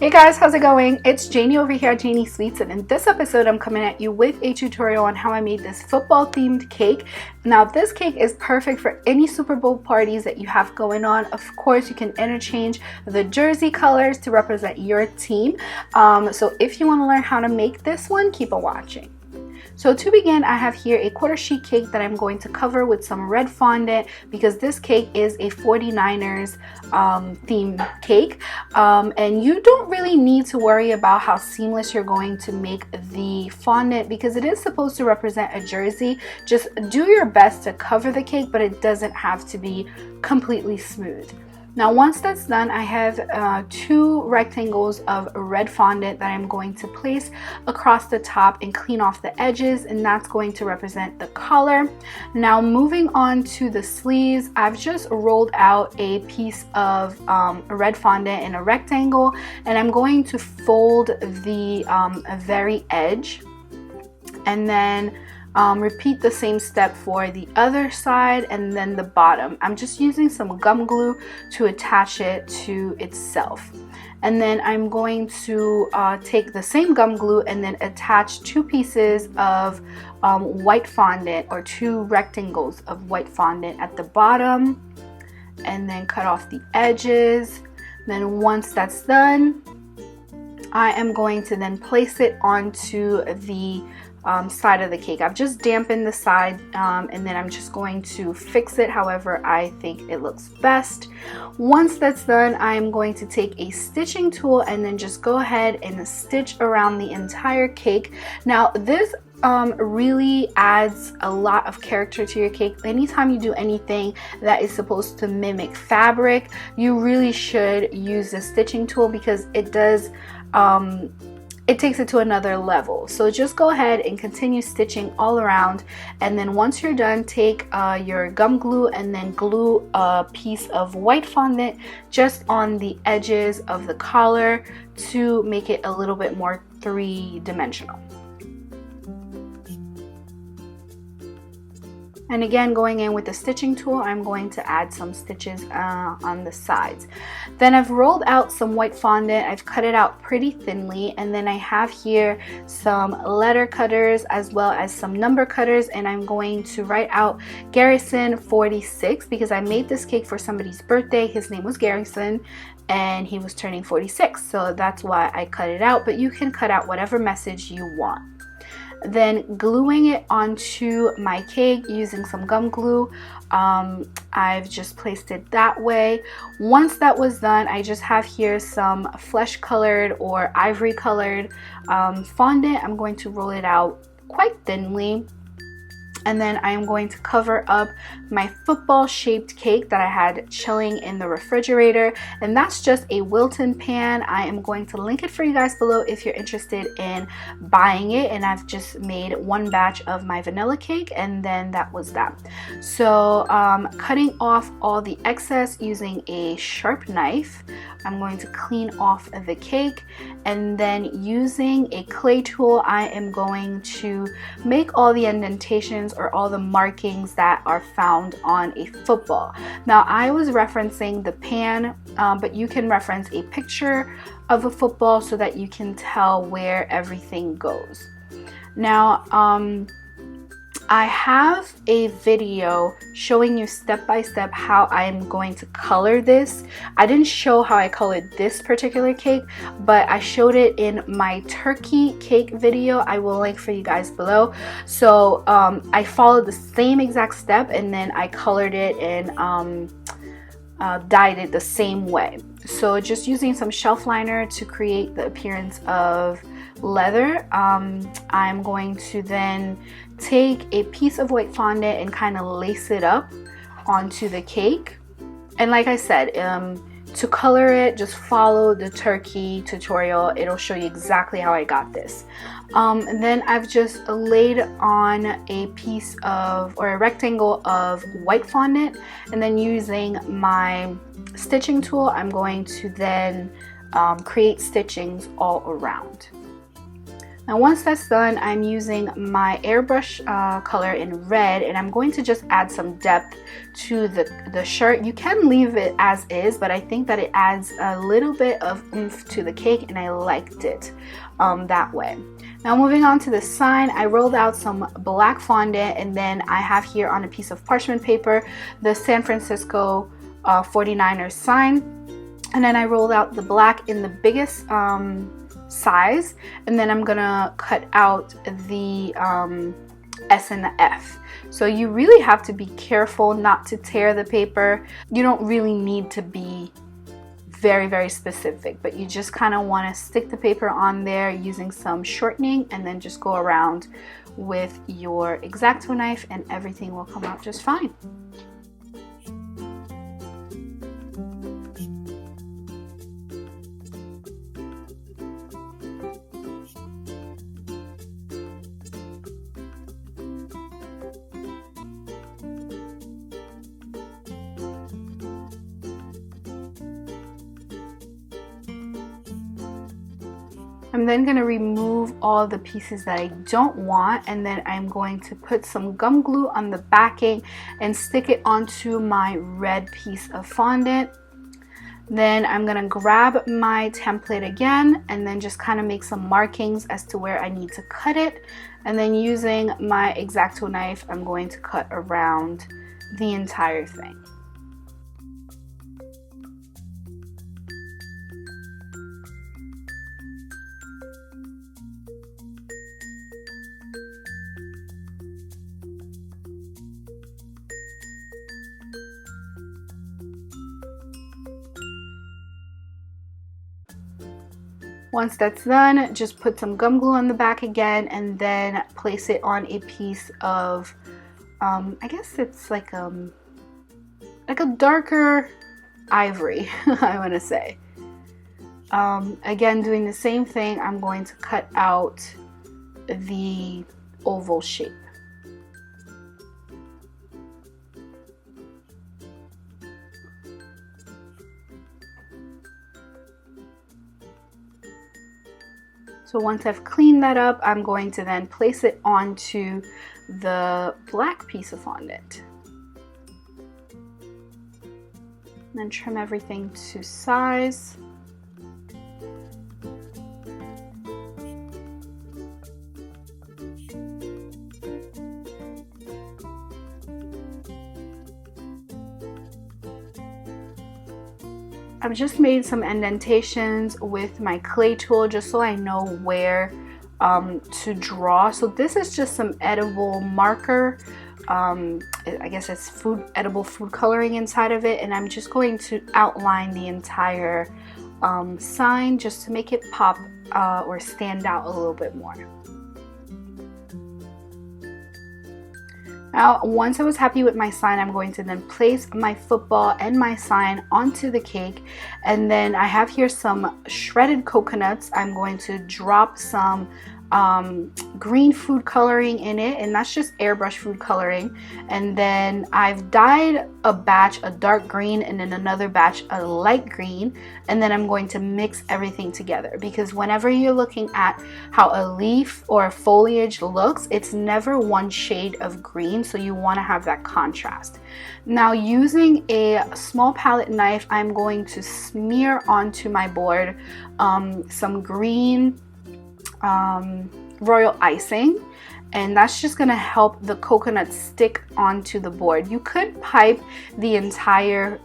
Hey guys, how's it going? It's Janie over here at JaniesSweets, and in this episode I'm coming at you with a tutorial on how I made this football themed cake. Now this cake is perfect for any Super Bowl parties that you have going on. Of course, you can interchange the jersey colors to represent your team. So if you want to learn how to make this one, keep on watching. So to begin, I have here a quarter sheet cake that I'm going to cover with some red fondant because this cake is a 49ers themed cake. And you don't really need to worry about how seamless you're going to make the fondant because it is supposed to represent a jersey. Just do your best to cover the cake, but it doesn't have to be completely smooth. Now once that's done, I have two rectangles of red fondant that I'm going to place across the top and clean off the edges, and that's going to represent the collar. Now moving on to the sleeves, I've just rolled out a piece of red fondant in a rectangle, and I'm going to fold the very edge, and then repeat the same step for the other side and then the bottom. I'm just using some gum glue to attach it to itself. And then I'm going to take the same gum glue and then attach two pieces of white fondant, or two rectangles of white fondant at the bottom, and then cut off the edges. Then once that's done, I am going to then place it onto the side of the cake. I've just dampened the side and then I'm just going to fix it however I think it looks best. Once that's done, I'm going to take a stitching tool and then just go ahead and stitch around the entire cake. Now this really adds a lot of character to your cake. Anytime you do anything that is supposed to mimic fabric, you really should use the stitching tool because it does it takes it to another level. So just go ahead and continue stitching all around, and then once you're done, take your gum glue and then glue a piece of white fondant just on the edges of the collar to make it a little bit more three-dimensional. And again, going in with the stitching tool, I'm going to add some stitches on the sides. Then I've rolled out some white fondant. I've cut it out pretty thinly, and then I have here some letter cutters as well as some number cutters, and I'm going to write out Garrison 46 because I made this cake for somebody's birthday. His name was Garrison and he was turning 46, so that's why I cut it out, but you can cut out whatever message you want. Then gluing it onto my cake using some gum glue, I've just placed it that way. Once that was done, I just have here some flesh colored or ivory colored fondant. I'm going to roll it out quite thinly, and then I am going to cover up my football shaped cake that I had chilling in the refrigerator, and that's just a Wilton pan. I am going to link it for you guys below if you're interested in buying it, and I've just made one batch of my vanilla cake, and then that was that. So cutting off all the excess using a sharp knife, I'm going to clean off the cake, and then using a clay tool, I am going to make all the indentations or all the markings that are found on a football. Now I was referencing the pan, but you can reference a picture of a football so that you can tell where everything goes. Now I have a video showing you step by step how I'm going to color this. I didn't show how I colored this particular cake, but I showed it in my turkey cake video. I will link for you guys below. So I followed the same exact step, and then I colored it and dyed it the same way. So just using some shelf liner to create the appearance of leather, I'm going to then take a piece of white fondant and kind of lace it up onto the cake. And like I said, to color it, just follow the turkey tutorial. It'll show you exactly how I got this. And then I've just laid on a piece of, or a rectangle of white fondant, and then using my stitching tool, I'm going to then create stitchings all around. Now once that's done, I'm using my airbrush color in red, and I'm going to just add some depth to the shirt. You can leave it as is, but I think that it adds a little bit of oomph to the cake, and I liked it that way. Now moving on to the sign, I rolled out some black fondant, and then I have here on a piece of parchment paper the San Francisco 49ers sign, and then I rolled out the black in the biggest size, and then I'm gonna cut out the S and the F. So you really have to be careful not to tear the paper. You don't really need to be very specific, but you just kind of want to stick the paper on there using some shortening, and then just go around with your X-Acto knife, and everything will come out just fine. I'm then going to remove all the pieces that I don't want, and then I'm going to put some gum glue on the backing and stick it onto my red piece of fondant. Then I'm going to grab my template again, and then just kind of make some markings as to where I need to cut it, and then using my X-Acto knife, I'm going to cut around the entire thing. Once that's done, just put some gum glue on the back again, and then place it on a piece of, I guess it's like a darker ivory, I want to say. Again, doing the same thing, I'm going to cut out the oval shape. So once I've cleaned that up, I'm going to then place it onto the black piece of fondant. And then trim everything to size. I've just made some indentations with my clay tool just so I know where to draw. So this is just some edible marker. I guess it's edible food coloring inside of it, and I'm just going to outline the entire sign just to make it pop or stand out a little bit more. Now, once I was happy with my sign, I'm going to then place my football and my sign onto the cake. And then I have here some shredded coconuts. I'm going to drop some green food coloring in it, and that's just airbrush food coloring. And then I've dyed a batch a dark green and then another batch a light green, and then I'm going to mix everything together, because whenever you're looking at how a leaf or a foliage looks, it's never one shade of green, so you want to have that contrast. Now, using a small palette knife, I'm going to smear onto my board some green royal icing, and that's just going to help the coconut stick onto the board. You could pipe the entire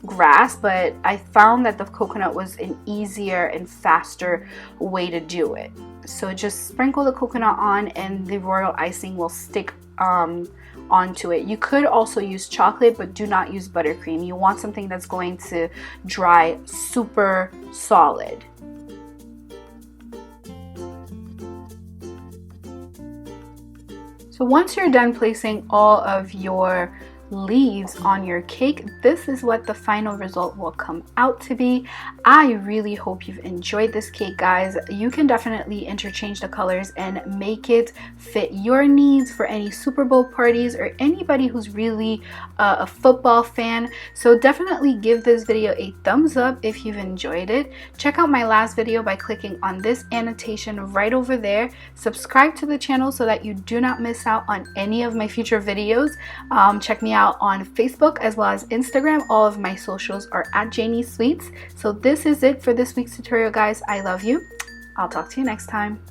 grass, but I found that the coconut was an easier and faster way to do it. So just sprinkle the coconut on, and the royal icing will stick onto it. You could also use chocolate, but do not use buttercream. You want something that's going to dry super solid. So once you're done placing all of your leaves on your cake, this is what the final result will come out to be. I really hope you've enjoyed this cake, guys. You can definitely interchange the colors and make it fit your needs for any Super Bowl parties or anybody who's really a football fan. So definitely give this video a thumbs up if you've enjoyed it. Check out my last video by clicking on this annotation right over there. Subscribe to the channel so that you do not miss out on any of my future videos. Check me out on Facebook as well as Instagram. All of my socials are at JanieSweets. So this is it for this week's tutorial, guys. I love you. I'll talk to you next time.